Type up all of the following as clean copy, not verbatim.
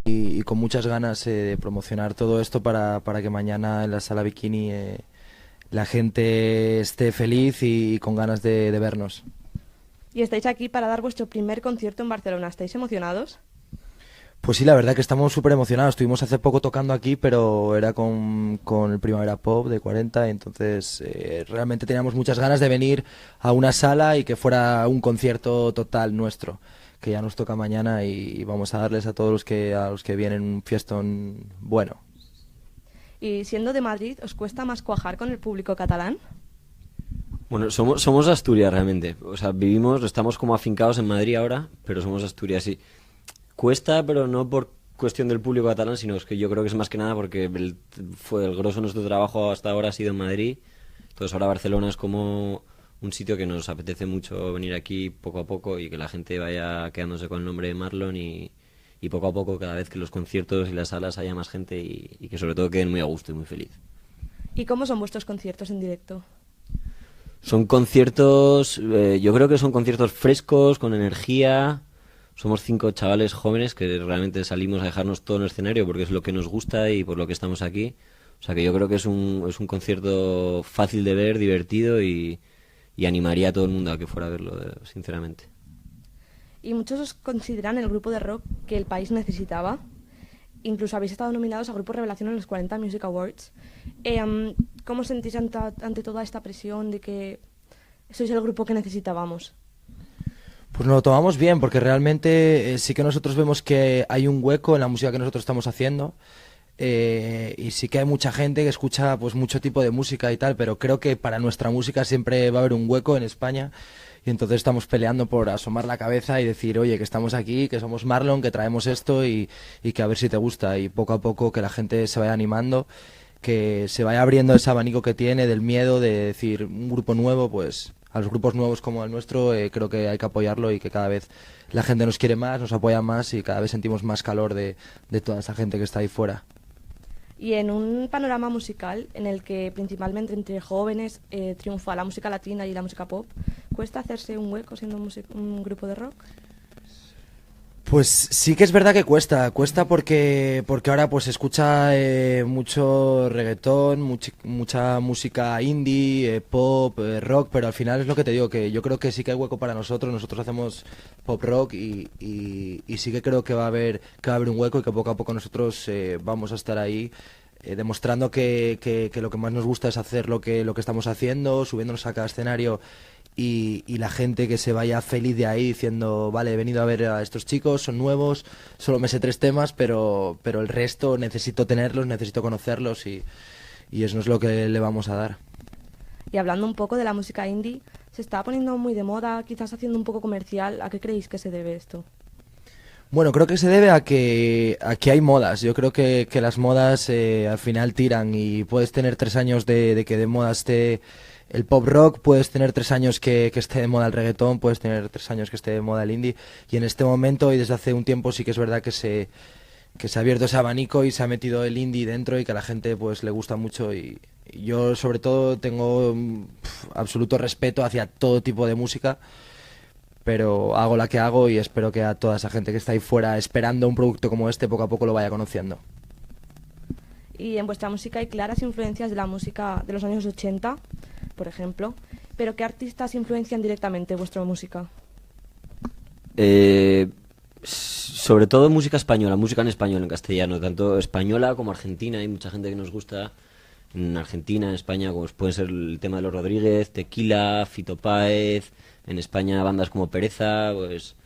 y con muchas ganas de promocionar todo esto para que mañana en la Sala Bikini la gente esté feliz y con ganas de vernos. Y estáis aquí para dar vuestro primer concierto en Barcelona. ¿Estáis emocionados? Pues sí, la verdad que estamos súper emocionados. Estuvimos hace poco tocando aquí, pero era con el Primavera Pop de 40, entonces realmente teníamos muchas ganas de venir a una sala y que fuera un concierto total nuestro, que ya nos toca mañana y vamos a darles a todos a los que vienen un fiestón bueno. Y siendo de Madrid, ¿os cuesta más cuajar con el público catalán? Bueno, somos Asturias realmente. O sea, estamos como afincados en Madrid ahora, pero somos Asturias, sí. Cuesta, pero no por cuestión del público catalán, sino es que yo creo que es más que nada porque el grosso de nuestro trabajo hasta ahora ha sido en Madrid. Entonces ahora Barcelona es como un sitio que nos apetece mucho venir aquí poco a poco y que la gente vaya quedándose con el nombre de Marlon y poco a poco, cada vez que los conciertos y las salas haya más gente y que sobre todo queden muy a gusto y muy feliz. ¿Y cómo son vuestros conciertos en directo? Son conciertos, yo creo que son conciertos frescos, con energía. Somos 5 chavales jóvenes que realmente salimos a dejarnos todo en el escenario porque es lo que nos gusta y por lo que estamos aquí. O sea que yo creo que es un concierto fácil de ver, divertido y animaría a todo el mundo a que fuera a verlo, sinceramente. Y muchos os consideran el grupo de rock que el país necesitaba. Incluso habéis estado nominados a Grupo Revelación en los 40 Music Awards. ¿Cómo os sentís ante toda esta presión de que sois el grupo que necesitábamos? Pues nos lo tomamos bien, porque realmente sí que nosotros vemos que hay un hueco en la música que nosotros estamos haciendo, y sí que hay mucha gente que escucha pues mucho tipo de música y tal, pero creo que para nuestra música siempre va a haber un hueco en España y entonces estamos peleando por asomar la cabeza y decir, oye, que estamos aquí, que somos Marlon, que traemos esto y que a ver si te gusta, y poco a poco que la gente se vaya animando, que se vaya abriendo ese abanico que tiene del miedo de decir un grupo nuevo. Pues a los grupos nuevos como el nuestro creo que hay que apoyarlo y que cada vez la gente nos quiere más, nos apoya más y cada vez sentimos más calor de toda esa gente que está ahí fuera. Y en un panorama musical en el que principalmente entre jóvenes triunfa la música latina y la música pop, ¿cuesta hacerse un hueco siendo un grupo de rock? Pues sí que es verdad que cuesta porque ahora pues se escucha mucho reggaetón, mucha música indie, pop, rock, pero al final es lo que te digo, que yo creo que sí que hay hueco para nosotros hacemos pop rock y sí que creo que va a haber un hueco y que poco a poco nosotros vamos a estar ahí demostrando que lo que más nos gusta es hacer lo que estamos haciendo, subiéndonos a cada escenario y la gente que se vaya feliz de ahí diciendo, vale, he venido a ver a estos chicos, son nuevos, solo me sé 3 temas, pero el resto necesito tenerlos, necesito conocerlos y eso es lo que le vamos a dar. Y hablando un poco de la música indie, se está poniendo muy de moda, quizás haciendo un poco comercial. ¿A qué creéis que se debe esto? Bueno, creo que se debe a que hay modas. Yo creo que las modas al final tiran y puedes tener 3 años de que de moda esté el pop rock, puedes tener 3 años que esté de moda el reggaetón, puedes tener 3 años que esté de moda el indie y en este momento y desde hace un tiempo sí que es verdad que se ha abierto ese abanico y se ha metido el indie dentro y que a la gente pues le gusta mucho y yo sobre todo tengo absoluto respeto hacia todo tipo de música, pero hago la que hago y espero que a toda esa gente que está ahí fuera esperando un producto como este poco a poco lo vaya conociendo. Y en vuestra música hay claras influencias de la música de los años 80, por ejemplo, pero ¿qué artistas influencian directamente vuestra música? Sobre todo música española, música en español, en castellano, tanto española como argentina. Hay mucha gente que nos gusta en Argentina, en España, como puede ser el tema de los Rodríguez, Tequila, Fito Páez. En España bandas como Pereza. Pues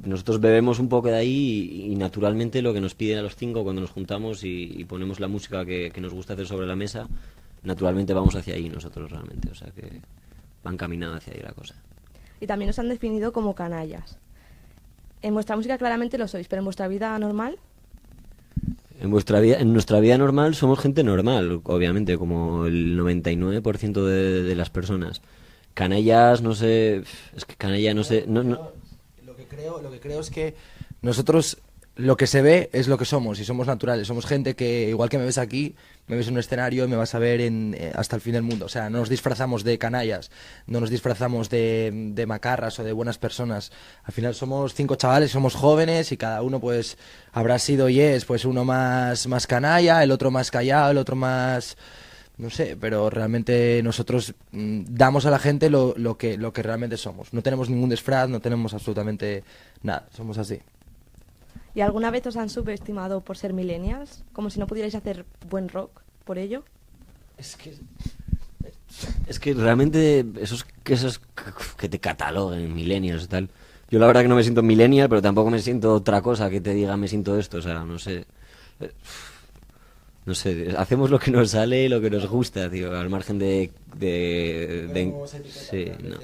nosotros bebemos un poco de ahí y naturalmente lo que nos piden a los 5 cuando nos juntamos y ponemos la música que nos gusta hacer sobre la mesa, naturalmente vamos hacia ahí nosotros realmente, o sea que van caminando hacia ahí la cosa. Y también os han definido como canallas. En vuestra música claramente lo sois, pero en vuestra vida normal... En nuestra vida normal somos gente normal, obviamente, como el 99% de las personas. Canallas, no sé, es que canalla no sé, no. Lo que creo es que nosotros lo que se ve es lo que somos y somos naturales. Somos gente que, igual que me ves aquí, me ves en un escenario y me vas a ver hasta el fin del mundo. O sea, no nos disfrazamos de canallas, no nos disfrazamos de macarras o de buenas personas. Al final somos 5 chavales, somos jóvenes y cada uno pues habrá sido y es pues uno más canalla, el otro más callado, el otro más... No sé, pero realmente nosotros damos a la gente lo que realmente somos. No tenemos ningún disfraz, no tenemos absolutamente nada. Somos así. ¿Y alguna vez os han subestimado por ser millennials? Como si no pudierais hacer buen rock por ello. Es que realmente esos que te cataloguen millennials y tal. Yo la verdad que no me siento millennial, pero tampoco me siento otra cosa que te diga me siento esto, o sea, no sé. No sé, hacemos lo que nos sale y lo que nos gusta, tío, al margen de sí, no.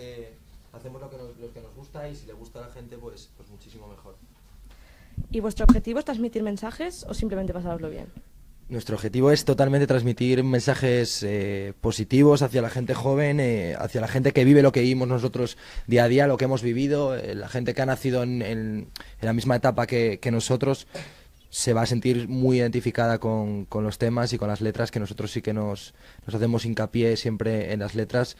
Hacemos lo que nos gusta y si le gusta a la gente, pues muchísimo mejor. ¿Y vuestro objetivo es transmitir mensajes o simplemente pasároslo bien? Nuestro objetivo es totalmente transmitir mensajes positivos hacia la gente joven, hacia la gente que vive lo que vivimos nosotros día a día, lo que hemos vivido, la gente que ha nacido en la misma etapa que nosotros se va a sentir muy identificada con los temas y con las letras, que nosotros sí que nos hacemos hincapié siempre en las letras.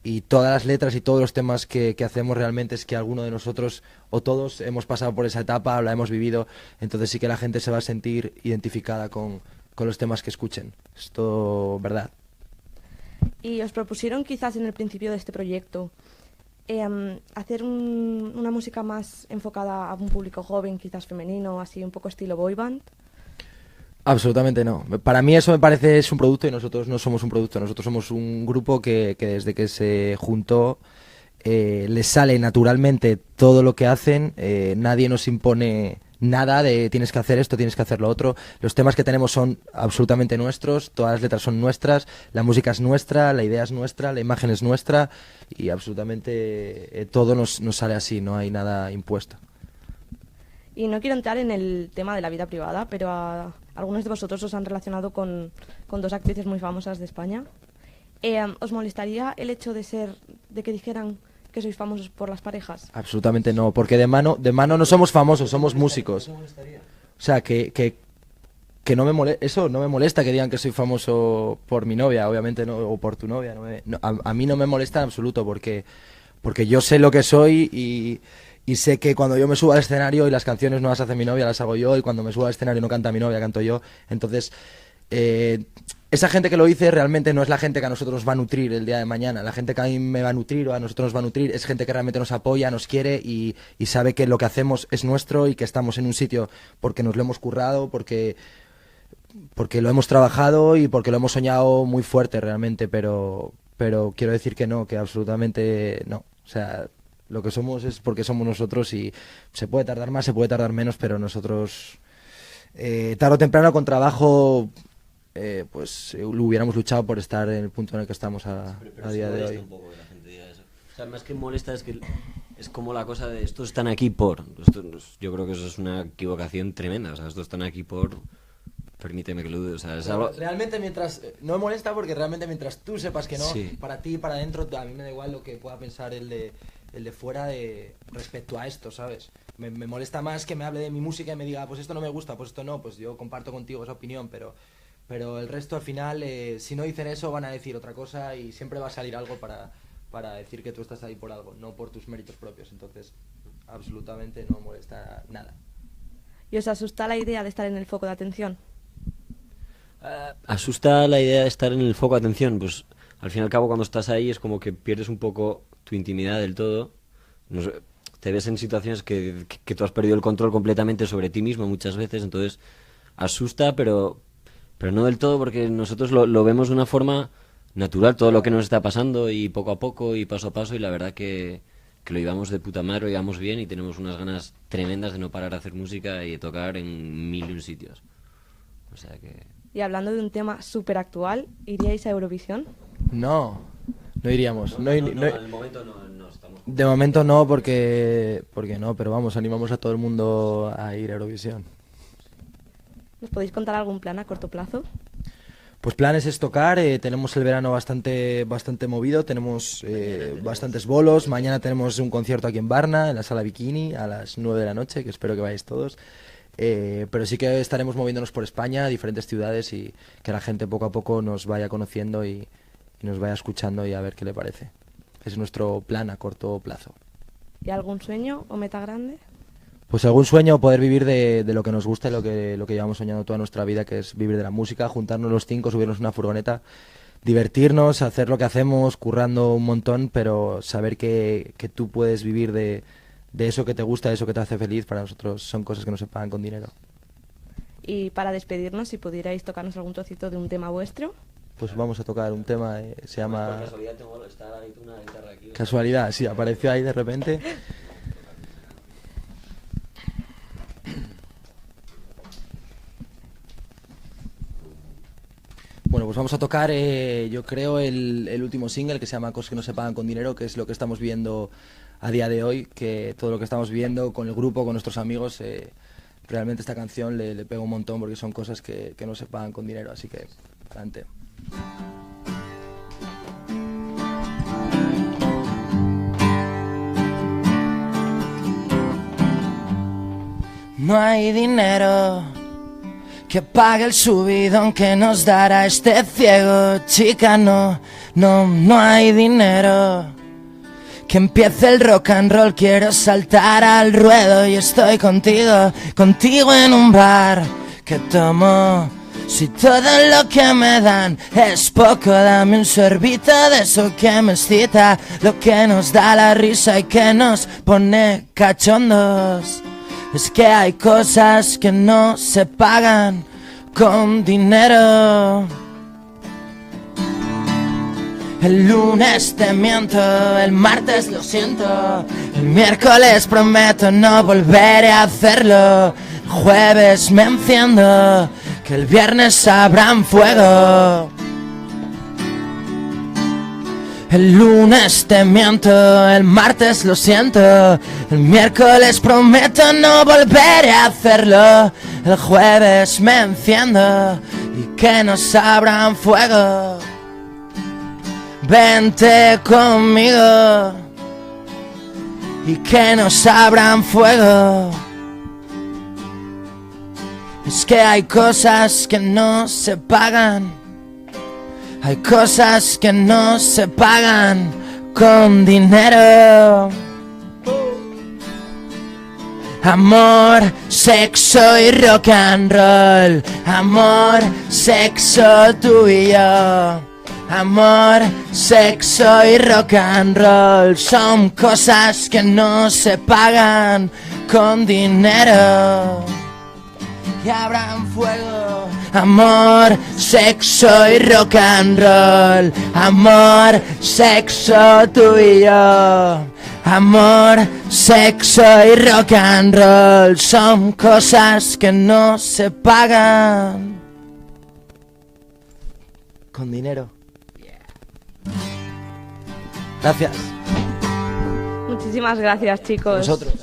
Y todas las letras y todos los temas que hacemos realmente es que alguno de nosotros o todos hemos pasado por esa etapa, la hemos vivido, entonces sí que la gente se va a sentir identificada con los temas que escuchen. Es todo verdad. ¿Y os propusieron quizás en el principio de este proyecto hacer una música más enfocada a un público joven, quizás femenino, así un poco estilo boy band? Absolutamente no. Para mí eso me parece es un producto y nosotros no somos un producto. Nosotros somos un grupo que desde que se juntó les sale naturalmente todo lo que hacen. Nadie nos impone nada de tienes que hacer esto, tienes que hacer lo otro. Los temas que tenemos son absolutamente nuestros, todas las letras son nuestras, la música es nuestra, la idea es nuestra, la imagen es nuestra y absolutamente todo nos sale así, no hay nada impuesto. Y no quiero entrar en el tema de la vida privada, pero algunos de vosotros os han relacionado con 2 actrices muy famosas de España. ¿Os molestaría el hecho de que dijeran que sois famosos por las parejas? Absolutamente no, porque de mano no somos famosos, somos músicos. O sea, que no me molesta, eso no me molesta que digan que soy famoso por mi novia, obviamente no, o por tu novia. A mí no me molesta en absoluto, porque yo sé lo que soy y sé que cuando yo me subo al escenario y las canciones no las hace mi novia, las hago yo, y cuando me subo al escenario no canta mi novia, canto yo. Entonces, esa gente que lo dice realmente no es la gente que a nosotros nos va a nutrir el día de mañana. La gente que a mí me va a nutrir o a nosotros nos va a nutrir es gente que realmente nos apoya, nos quiere y sabe que lo que hacemos es nuestro y que estamos en un sitio porque nos lo hemos currado, porque lo hemos trabajado y porque lo hemos soñado muy fuerte realmente, pero quiero decir que no, que absolutamente no. O sea, lo que somos es porque somos nosotros y se puede tardar más, se puede tardar menos, pero nosotros tarde o temprano con trabajo pues lo hubiéramos luchado por estar en el punto en el que estamos a día de hoy. Un poco que la gente diga eso. O sea, más que molesta es que es como la cosa de estos están aquí por... yo creo que eso es una equivocación tremenda. O sea, estos están aquí por... Permíteme que lo dude. O sea, es algo... Realmente no me molesta porque realmente mientras tú sepas que no, sí. Para ti, para adentro, a mí me da igual lo que pueda pensar el de fuera respecto a esto, ¿sabes? Me molesta más que me hable de mi música y me diga, pues esto no me gusta, pues esto no, pues yo comparto contigo esa opinión, pero el resto al final, si no dicen eso, van a decir otra cosa y siempre va a salir algo para decir que tú estás ahí por algo, no por tus méritos propios. Entonces, absolutamente no molesta nada. ¿Y os asusta la idea de estar en el foco de atención? Asusta la idea de estar en el foco de atención. Pues al fin y al cabo, cuando estás ahí es como que pierdes un poco tu intimidad del todo. No sé, te ves en situaciones que tú has perdido el control completamente sobre ti mismo muchas veces. Entonces asusta, pero no del todo, porque nosotros lo vemos de una forma natural, todo lo que nos está pasando, y poco a poco y paso a paso, y la verdad que lo llevamos de puta madre, lo llevamos bien y tenemos unas ganas tremendas de no parar de hacer música y de tocar en 1001 sitios. O sea que... Y hablando de un tema súper actual, ¿iríais a Eurovisión? No iríamos. No, en el momento no estamos... De momento no, porque no, pero vamos, animamos a todo el mundo a ir a Eurovisión. ¿Nos podéis contar algún plan a corto plazo? Pues planes es tocar, tenemos el verano bastante movido, tenemos bastantes bolos. Mañana tenemos un concierto aquí en Varna, en la Sala Bikini, a las 9 de la noche, que espero que vayáis todos. Pero sí que estaremos moviéndonos por España, diferentes ciudades, y que la gente poco a poco nos vaya conociendo y nos vaya escuchando y a ver qué le parece. Es nuestro plan a corto plazo. ¿Y algún sueño o meta grande? Pues algún sueño, poder vivir de lo que nos gusta y lo que llevamos soñando toda nuestra vida, que es vivir de la música, juntarnos los 5, subirnos una furgoneta, divertirnos, hacer lo que hacemos, currando un montón, pero saber que tú puedes vivir de eso que te gusta, de eso que te hace feliz, para nosotros son cosas que no se pagan con dinero. Y para despedirnos, si pudierais tocarnos algún trocito de un tema vuestro. Pues vamos a tocar un tema, se llama... Por casualidad está una guitarra aquí. Casualidad, sí, apareció ahí de repente. Bueno, pues vamos a tocar, yo creo, el último single, que se llama Cosas que no se pagan con dinero, que es lo que estamos viendo a día de hoy, que todo lo que estamos viendo con el grupo, con nuestros amigos, realmente esta canción le pega un montón, porque son cosas que no se pagan con dinero, así que adelante. No hay dinero que pague el subidón que nos dará este ciego, chica, no hay dinero que empiece el rock and roll. Quiero saltar al ruedo y estoy contigo en un bar que tomo. Si todo lo que me dan es poco, dame un sorbito de eso que me excita, lo que nos da la risa y que nos pone cachondos. Es que hay cosas que no se pagan con dinero. El lunes te miento, el martes lo siento, el miércoles prometo no volveré a hacerlo, el jueves me enciendo, que el viernes abran fuego. El lunes te miento, el martes lo siento, el miércoles prometo no volveré a hacerlo, el jueves me enciendo y que nos abran fuego. Vente conmigo y que nos abran fuego. Es que hay cosas que no se pagan. Hay cosas que no se pagan con dinero. Amor, sexo y rock and roll. Amor, sexo, tú y yo. Amor, sexo y rock and roll son cosas que no se pagan con dinero. Y abran fuego. Amor, sexo y rock and roll. Amor, sexo, tú y yo. Amor, sexo y rock and roll son cosas que no se pagan con dinero. Gracias. Muchísimas gracias, chicos. Nosotros.